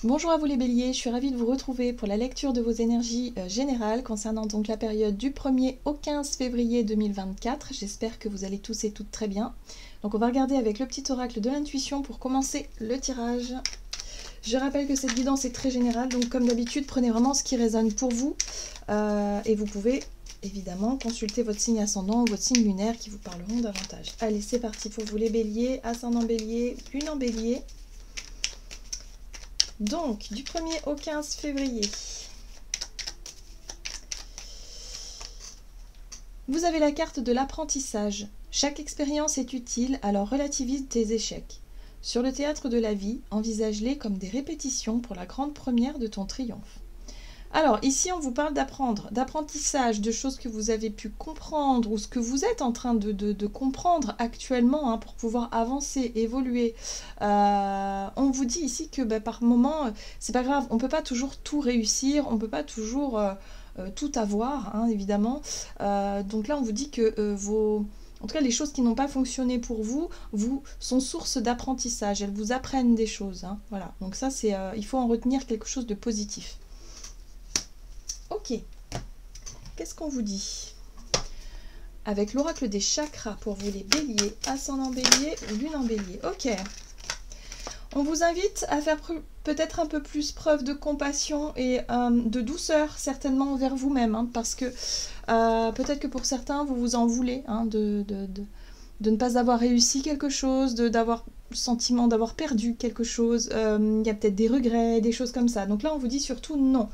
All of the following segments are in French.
Bonjour à vous les béliers, je suis ravie de vous retrouver pour la lecture de vos énergies générales concernant donc la période du 1er au 15 février 2024. J'espère que vous allez tous et toutes très bien. Donc on va regarder avec le petit oracle de l'intuition pour commencer le tirage. Je rappelle que cette guidance est très générale, donc comme d'habitude, prenez vraiment ce qui résonne pour vous. Et vous pouvez évidemment consulter votre signe ascendant ou votre signe lunaire qui vous parleront davantage. Allez, c'est parti pour vous les béliers, ascendant bélier, lune en bélier. Donc, du 1er au 15 février, vous avez la carte de l'apprentissage. Chaque expérience est utile, alors relativise tes échecs. Sur le théâtre de la vie, envisage-les comme des répétitions pour la grande première de ton triomphe. Alors, ici, on vous parle d'apprendre, d'apprentissage, de choses que vous avez pu comprendre ou ce que vous êtes en train de comprendre actuellement pour pouvoir avancer, évoluer. On vous dit ici que par moment, c'est pas grave, on peut pas toujours tout réussir, on peut pas toujours tout avoir, évidemment. Donc là, on vous dit que en tout cas, les choses qui n'ont pas fonctionné pour vous, sont source d'apprentissage, elles vous apprennent des choses. Voilà, donc ça, il faut en retenir quelque chose de positif. Ok, qu'est-ce qu'on vous dit avec l'oracle des chakras pour vous les béliers, ascendant bélier ou lune en bélier? Ok, on vous invite à faire peut-être un peu plus preuve de compassion et de douceur certainement envers vous-même, parce que peut-être que pour certains vous vous en voulez de ne pas avoir réussi quelque chose, d'avoir le sentiment d'avoir perdu quelque chose, il y a peut-être des regrets, des choses comme ça. Donc là on vous dit surtout non.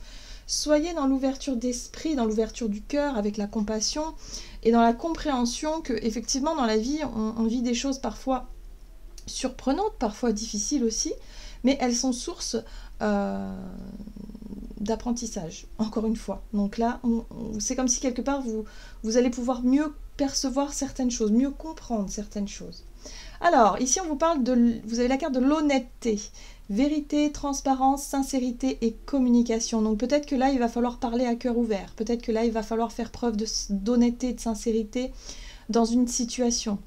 Soyez dans l'ouverture d'esprit, dans l'ouverture du cœur, avec la compassion et dans la compréhension que, effectivement, dans la vie, on vit des choses parfois surprenantes, parfois difficiles aussi, mais elles sont source d'apprentissage, encore une fois. Donc là, c'est comme si quelque part, vous allez pouvoir mieux percevoir certaines choses, mieux comprendre certaines choses. Alors, ici, on vous parle vous avez la carte de l'honnêteté. Vérité, transparence, sincérité et communication. Donc peut-être que là, il va falloir parler à cœur ouvert. Peut-être que là, il va falloir faire preuve d'honnêteté et de sincérité dans une situation.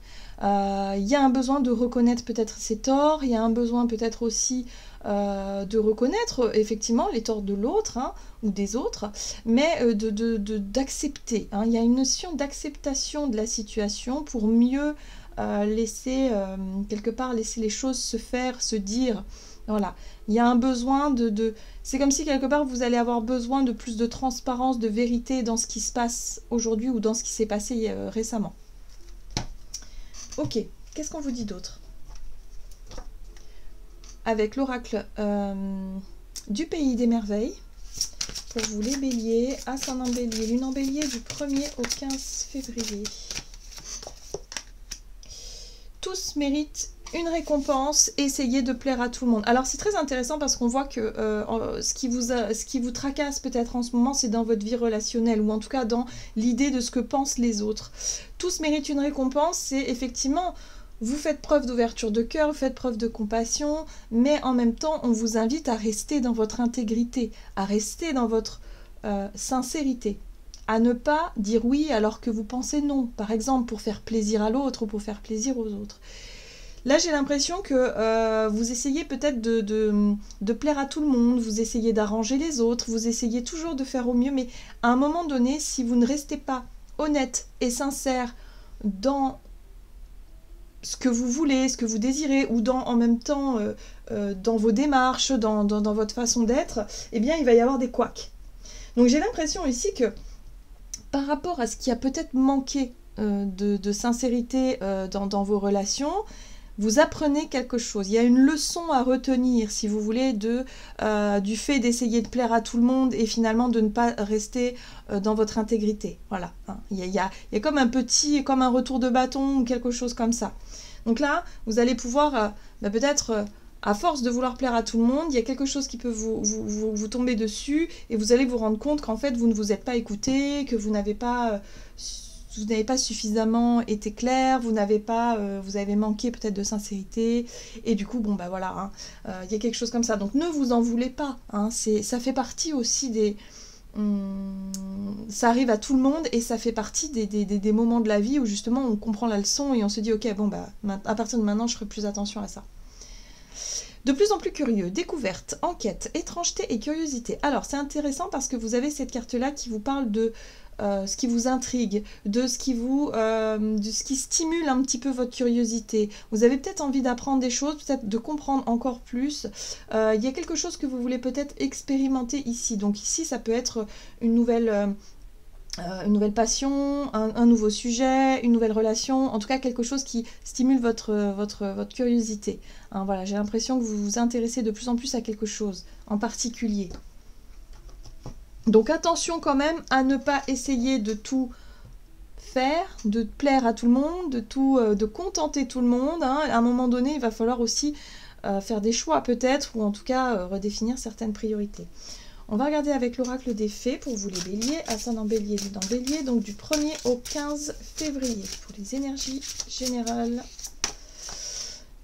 Il y a un besoin de reconnaître peut-être ses torts. Il y a un besoin peut-être aussi de reconnaître effectivement les torts de l'autre ou des autres, mais d'accepter. Il y a une notion d'acceptation de la situation pour mieux laisser quelque part laisser les choses se faire, se dire. Voilà, il y a un besoin c'est comme si quelque part vous allez avoir besoin de plus de transparence, de vérité dans ce qui se passe aujourd'hui ou dans ce qui s'est passé récemment. Ok, qu'est-ce qu'on vous dit d'autre? Avec l'oracle du pays des merveilles, pour vous les béliers, ascendant bélier, lune en bélier du 1er au 15 février. Tous méritent une récompense, essayez de plaire à tout le monde. Alors c'est très intéressant parce qu'on voit que ce qui vous tracasse peut-être en ce moment, c'est dans votre vie relationnelle, ou en tout cas dans l'idée de ce que pensent les autres. Tous méritent une récompense, c'est effectivement, vous faites preuve d'ouverture de cœur, vous faites preuve de compassion, mais en même temps, on vous invite à rester dans votre intégrité, à rester dans votre sincérité. À ne pas dire oui alors que vous pensez non, par exemple pour faire plaisir à l'autre ou pour faire plaisir aux autres. Là, j'ai l'impression que vous essayez peut-être de plaire à tout le monde, vous essayez d'arranger les autres, vous essayez toujours de faire au mieux, mais à un moment donné, si vous ne restez pas honnête et sincère dans ce que vous voulez, ce que vous désirez, ou en même temps dans vos démarches, dans votre façon d'être, eh bien, il va y avoir des couacs. Donc j'ai l'impression ici que par rapport à ce qui a peut-être manqué de sincérité dans vos relations, vous apprenez quelque chose. Il y a une leçon à retenir, si vous voulez, du fait d'essayer de plaire à tout le monde et finalement de ne pas rester dans votre intégrité. Voilà. Il y a comme comme un retour de bâton ou quelque chose comme ça. Donc là, vous allez pouvoir peut-être... à force de vouloir plaire à tout le monde, il y a quelque chose qui peut vous tomber dessus et vous allez vous rendre compte qu'en fait, vous ne vous êtes pas écouté, que vous n'avez pas suffisamment été clair, vous avez manqué peut-être de sincérité et du coup, voilà, il y a quelque chose comme ça. Donc ne vous en voulez pas, ça fait partie aussi ça arrive à tout le monde et ça fait partie des moments de la vie où justement on comprend la leçon et on se dit ok, à partir de maintenant, je ferai plus attention à ça. De plus en plus curieux, découverte, enquête, étrangeté et curiosité. Alors, c'est intéressant parce que vous avez cette carte-là qui vous parle de ce qui vous intrigue, de ce qui stimule un petit peu votre curiosité. Vous avez peut-être envie d'apprendre des choses, peut-être de comprendre encore plus. Il y a quelque chose que vous voulez peut-être expérimenter ici. Donc ici, ça peut être une nouvelle passion, un nouveau sujet, une nouvelle relation, en tout cas quelque chose qui stimule votre curiosité. Hein, voilà, j'ai l'impression que vous vous intéressez de plus en plus à quelque chose en particulier. Donc attention quand même à ne pas essayer de tout faire, de plaire à tout le monde, de contenter tout le monde. Hein. À un moment donné, il va falloir aussi faire des choix peut-être, ou en tout cas redéfinir certaines priorités. On va regarder avec l'oracle des fées pour vous les béliers, ascendant bélier, lunan bélier, donc du 1er au 15 février pour les énergies générales.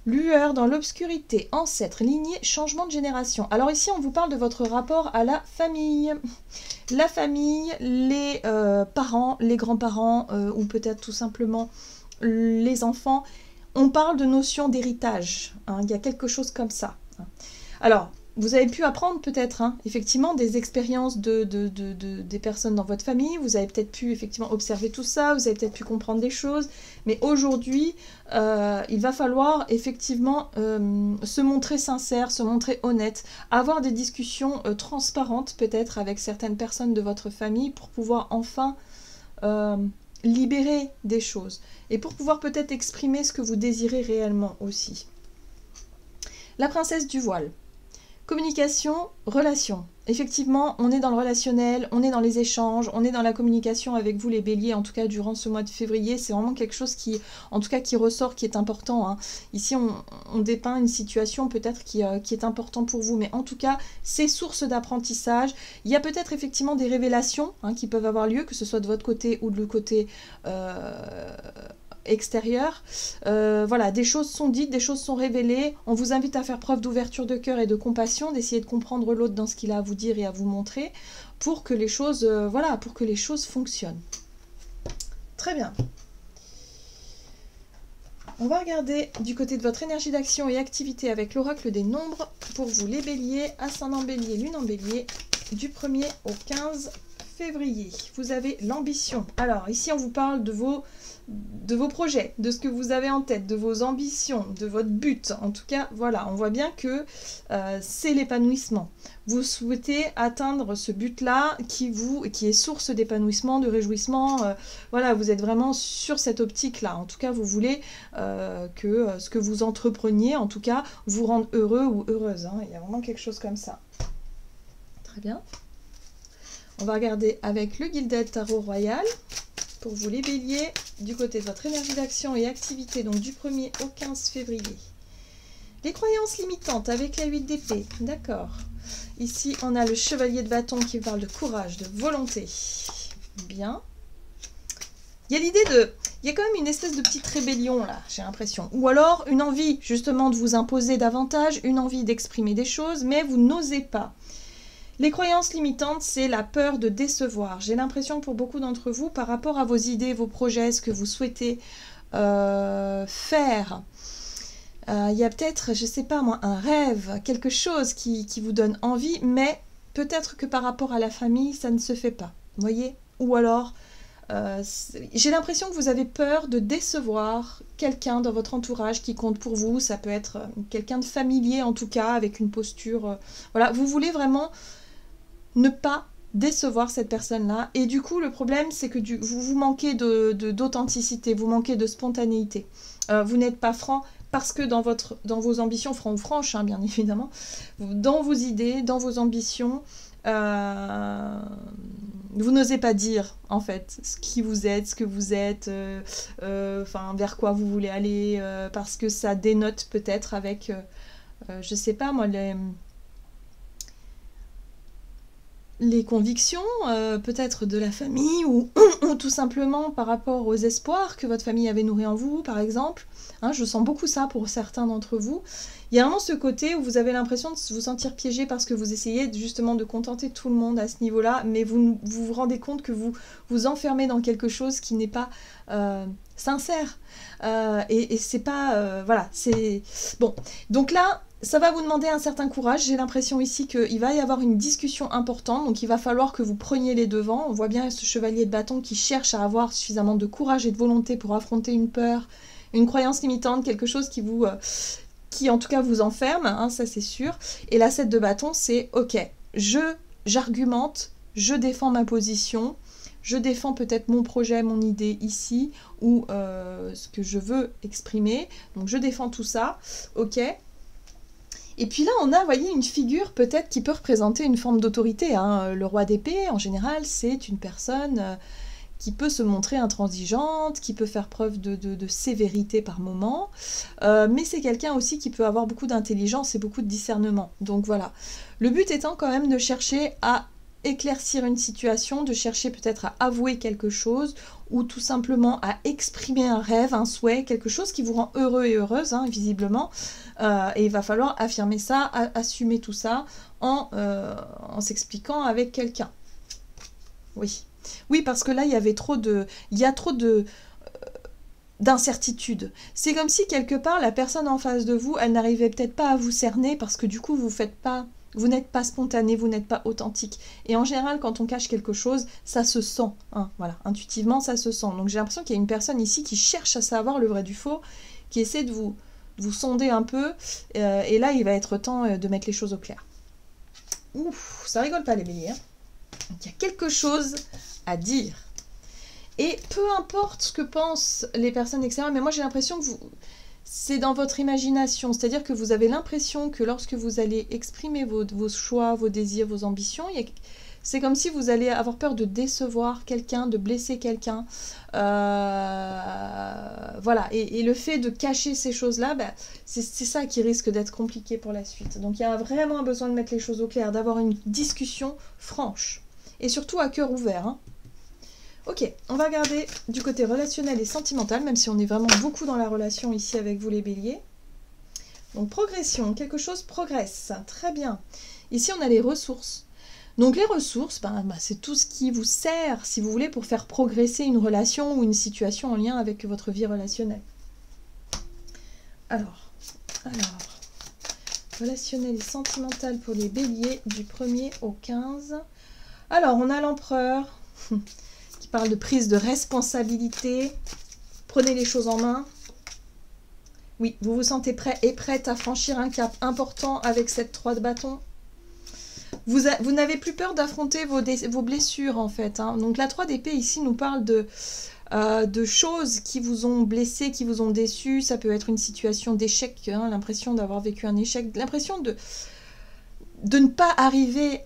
Lueur dans l'obscurité, ancêtre, lignée, changement de génération. Alors ici, on vous parle de votre rapport à la famille. La famille, les parents, les grands-parents, ou peut-être tout simplement les enfants. On parle de notion d'héritage. Hein, il y a quelque chose comme ça. Alors, vous avez pu apprendre peut-être, hein, effectivement, des expériences des personnes dans votre famille. Vous avez peut-être pu effectivement observer tout ça. Vous avez peut-être pu comprendre des choses. Mais aujourd'hui, il va falloir effectivement se montrer sincère, se montrer honnête, avoir des discussions transparentes peut-être avec certaines personnes de votre famille pour pouvoir enfin libérer des choses. Et pour pouvoir peut-être exprimer ce que vous désirez réellement aussi. La princesse du voile. Communication, relation. Effectivement, on est dans le relationnel, on est dans les échanges, on est dans la communication avec vous les béliers, en tout cas durant ce mois de février. C'est vraiment quelque chose qui, en tout cas, qui ressort, qui est important. Hein. Ici, on dépeint une situation peut-être qui est important pour vous, mais en tout cas, c'est source d'apprentissage. Il y a peut-être effectivement des révélations qui peuvent avoir lieu, que ce soit de votre côté ou de le côté extérieur. Voilà, des choses sont dites, des choses sont révélées. On vous invite à faire preuve d'ouverture de cœur et de compassion, d'essayer de comprendre l'autre dans ce qu'il a à vous dire et à vous montrer pour que les choses, voilà, pour que les choses fonctionnent. Très bien. On va regarder du côté de votre énergie d'action et activité avec l'oracle des nombres pour vous les béliers, ascendant bélier, lune en bélier, du 1er au 15 février. Vous avez l'ambition. Alors ici on vous parle de vos projets, de ce que vous avez en tête, de vos ambitions, de votre but. En tout cas, voilà, on voit bien que c'est l'épanouissement. Vous souhaitez atteindre ce but-là qui est source d'épanouissement, de réjouissement. Voilà, vous êtes vraiment sur cette optique-là. En tout cas, vous voulez que ce que vous entrepreniez, en tout cas, vous rende heureux ou heureuse. Hein. Il y a vraiment quelque chose comme ça. Très bien. On va regarder avec le Gilded Tarot Royal. Pour vous les béliers, du côté de votre énergie d'action et activité, donc du 1er au 15 février. Les croyances limitantes avec la 8 d'épée, d'accord. Ici, on a le chevalier de bâton qui parle de courage, de volonté. Bien. Il y a l'idée de... Il y a quand même une espèce de petite rébellion, là, j'ai l'impression. Ou alors, une envie, justement, de vous imposer davantage, une envie d'exprimer des choses, mais vous n'osez pas. Les croyances limitantes, c'est la peur de décevoir. J'ai l'impression que pour beaucoup d'entre vous, par rapport à vos idées, vos projets, ce que vous souhaitez faire, il y a peut-être, je ne sais pas moi, un rêve, quelque chose qui vous donne envie, mais peut-être que par rapport à la famille, ça ne se fait pas. Vous voyez? Ou alors, j'ai l'impression que vous avez peur de décevoir quelqu'un dans votre entourage qui compte pour vous. Ça peut être quelqu'un de familier, en tout cas, avec une posture... voilà, vous voulez vraiment... ne pas décevoir cette personne-là. Et du coup, le problème, c'est que vous manquez d'authenticité, vous manquez de spontanéité. Vous n'êtes pas franc parce que dans vos ambitions, franc ou franche, hein, bien évidemment, dans vos idées, dans vos ambitions, vous n'osez pas dire, en fait, qui vous êtes, ce que vous êtes, enfin, vers quoi vous voulez aller, parce que ça dénote peut-être avec, je sais pas moi, les convictions, peut-être de la famille, ou tout simplement par rapport aux espoirs que votre famille avait nourris en vous, par exemple. Hein, je sens beaucoup ça pour certains d'entre vous. Il y a vraiment ce côté où vous avez l'impression de vous sentir piégé parce que vous essayez justement de contenter tout le monde à ce niveau-là, mais vous vous rendez compte que vous vous enfermez dans quelque chose qui n'est pas sincère. Et c'est pas... voilà, c'est... Bon, donc là... Ça va vous demander un certain courage. J'ai l'impression ici qu'il va y avoir une discussion importante, donc il va falloir que vous preniez les devants. On voit bien ce chevalier de bâton qui cherche à avoir suffisamment de courage et de volonté pour affronter une peur, une croyance limitante, quelque chose qui en tout cas vous enferme, hein, ça c'est sûr. Et la 7 de bâton, c'est ok, j'argumente, je défends ma position, je défends peut-être mon projet, mon idée ici, ou ce que je veux exprimer. Donc je défends tout ça, ok. Et puis là, on a, vous voyez, une figure peut-être qui peut représenter une forme d'autorité, hein. Le roi d'épée, en général, c'est une personne qui peut se montrer intransigeante, qui peut faire preuve de sévérité par moment, mais c'est quelqu'un aussi qui peut avoir beaucoup d'intelligence et beaucoup de discernement. Donc voilà. Le but étant quand même de chercher à éclaircir une situation, de chercher peut-être à avouer quelque chose, ou tout simplement à exprimer un rêve, un souhait, quelque chose qui vous rend heureux et heureuse, hein, visiblement. Et il va falloir affirmer ça, assumer tout ça en s'expliquant avec quelqu'un. Oui. Oui, parce que là, il y a trop d'incertitude. C'est comme si, quelque part, la personne en face de vous, elle n'arrivait peut-être pas à vous cerner parce que du coup, vous n'êtes pas spontané, vous n'êtes pas authentique. Et en général, quand on cache quelque chose, ça se sent. Hein, voilà, intuitivement, ça se sent. Donc j'ai l'impression qu'il y a une personne ici qui cherche à savoir le vrai du faux, qui essaie de vous sonder un peu. Et là, il va être temps de mettre les choses au clair. Ouf, ça rigole pas les béliers. Hein. Donc il y a quelque chose à dire. Et peu importe ce que pensent les personnes extérieures, mais moi j'ai l'impression que c'est dans votre imagination, c'est-à-dire que vous avez l'impression que lorsque vous allez exprimer vos choix, vos désirs, vos ambitions, c'est comme si vous allez avoir peur de décevoir quelqu'un, de blesser quelqu'un. Voilà, et le fait de cacher ces choses-là, c'est ça qui risque d'être compliqué pour la suite. Donc il y a vraiment un besoin de mettre les choses au clair, d'avoir une discussion franche. Et surtout à cœur ouvert. Hein. Ok, on va regarder du côté relationnel et sentimental, même si on est vraiment beaucoup dans la relation ici avec vous les béliers. Donc progression, quelque chose progresse, très bien. Ici on a les ressources. Donc les ressources, c'est tout ce qui vous sert, si vous voulez, pour faire progresser une relation ou une situation en lien avec votre vie relationnelle. Alors, relationnel et sentimental pour les béliers du 1er au 15. Alors, on a l'empereur qui parle de prise de responsabilité. Prenez les choses en main. Oui, vous vous sentez prêt et prête à franchir un cap important avec cette 3 de bâton. Vous n'avez plus peur d'affronter vos blessures, en fait. Hein. Donc, la 3 d'épée, ici, nous parle de choses qui vous ont blessé, qui vous ont déçu. Ça peut être une situation d'échec, hein, l'impression d'avoir vécu un échec, l'impression de ne pas arriver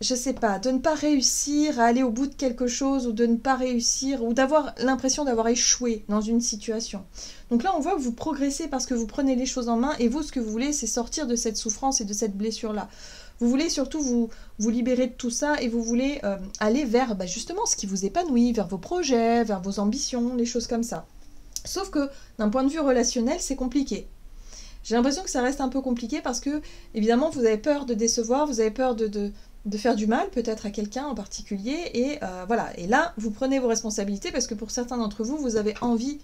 je sais pas, de ne pas réussir à aller au bout de quelque chose, ou de ne pas réussir, ou d'avoir l'impression d'avoir échoué dans une situation. Donc là, on voit que vous progressez parce que vous prenez les choses en main, et vous, ce que vous voulez, c'est sortir de cette souffrance et de cette blessure-là. Vous voulez surtout vous libérer de tout ça, et vous voulez aller vers justement ce qui vous épanouit, vers vos projets, vers vos ambitions, les choses comme ça. Sauf que, d'un point de vue relationnel, c'est compliqué. J'ai l'impression que ça reste un peu compliqué parce que, évidemment, vous avez peur de décevoir, vous avez peur de faire du mal peut-être à quelqu'un en particulier, et voilà. Et là, vous prenez vos responsabilités parce que pour certains d'entre vous, vous avez envie.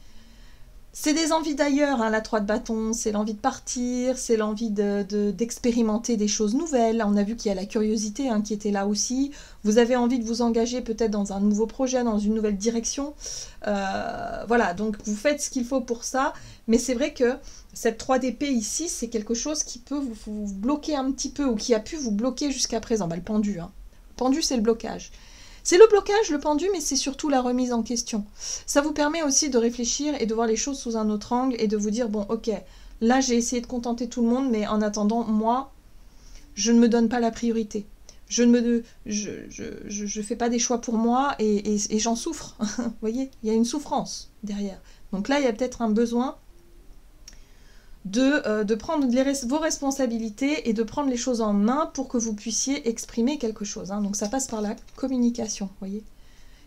C'est des envies d'ailleurs, hein, la 3 de bâton, c'est l'envie de partir, c'est l'envie d'expérimenter des choses nouvelles. On a vu qu'il y a la curiosité hein, qui était là aussi. Vous avez envie de vous engager peut-être dans un nouveau projet, dans une nouvelle direction. Voilà, donc vous faites ce qu'il faut pour ça, mais c'est vrai que cette 3 d'épée ici, c'est quelque chose qui peut vous bloquer un petit peu, ou qui a pu vous bloquer jusqu'à présent. Le pendu, hein. Le pendu, c'est le blocage. C'est le blocage, le pendu, mais c'est surtout la remise en question. Ça vous permet aussi de réfléchir et de voir les choses sous un autre angle et de vous dire, bon, ok, là j'ai essayé de contenter tout le monde, mais en attendant, moi, je ne me donne pas la priorité. Je fais pas des choix pour moi et j'en souffre. Vous voyez, il y a une souffrance derrière. Donc là, il y a peut-être un besoin de prendre vos responsabilités et de prendre les choses en main pour que vous puissiez exprimer quelque chose. Hein. Donc ça passe par la communication, vous voyez.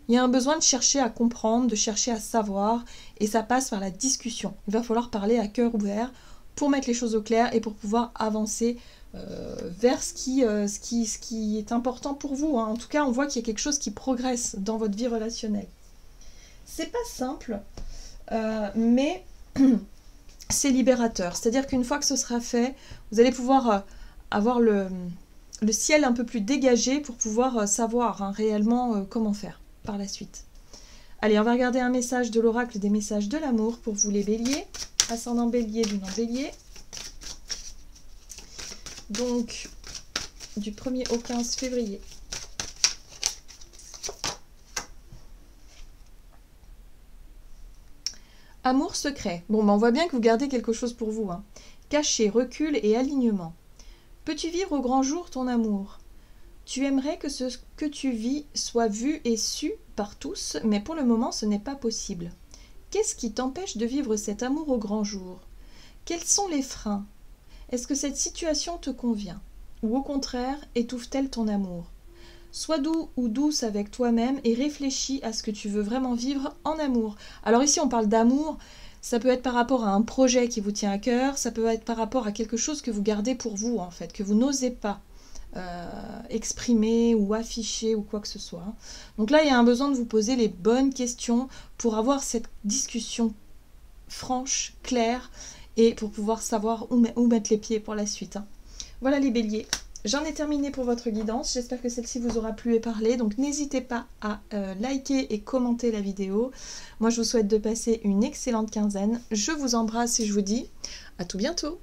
Il y a un besoin de chercher à comprendre, de chercher à savoir, et ça passe par la discussion. Il va falloir parler à cœur ouvert pour mettre les choses au clair et pour pouvoir avancer vers ce qui est important pour vous. Hein. En tout cas, on voit qu'il y a quelque chose qui progresse dans votre vie relationnelle. C'est pas simple, mais c'est libérateur. C'est-à-dire qu'une fois que ce sera fait, vous allez pouvoir avoir le ciel un peu plus dégagé pour pouvoir savoir hein, réellement comment faire par la suite. Allez, on va regarder un message de l'oracle des messages de l'amour pour vous les béliers. Ascendant bélier, lunan bélier. Donc, du 1er au 15 février. Amour secret. Bon, ben on voit bien que vous gardez quelque chose pour vous. Hein. Caché, recul et alignement. Peux-tu vivre au grand jour ton amour? Tu aimerais que ce que tu vis soit vu et su par tous, mais pour le moment ce n'est pas possible. Qu'est-ce qui t'empêche de vivre cet amour au grand jour? Quels sont les freins? Est-ce que cette situation te convient? Ou au contraire, étouffe-t-elle ton amour? Sois doux ou douce avec toi-même et réfléchis à ce que tu veux vraiment vivre en amour. Alors ici on parle d'amour, ça peut être par rapport à un projet qui vous tient à cœur, ça peut être par rapport à quelque chose que vous gardez pour vous en fait, que vous n'osez pas exprimer ou afficher ou quoi que ce soit. Donc là il y a un besoin de vous poser les bonnes questions pour avoir cette discussion franche, claire et pour pouvoir savoir où mettre les pieds pour la suite. Hein. Voilà les béliers. J'en ai terminé pour votre guidance, j'espère que celle-ci vous aura plu et parlé, donc n'hésitez pas à liker et commenter la vidéo. Moi je vous souhaite de passer une excellente quinzaine, je vous embrasse et je vous dis à tout bientôt.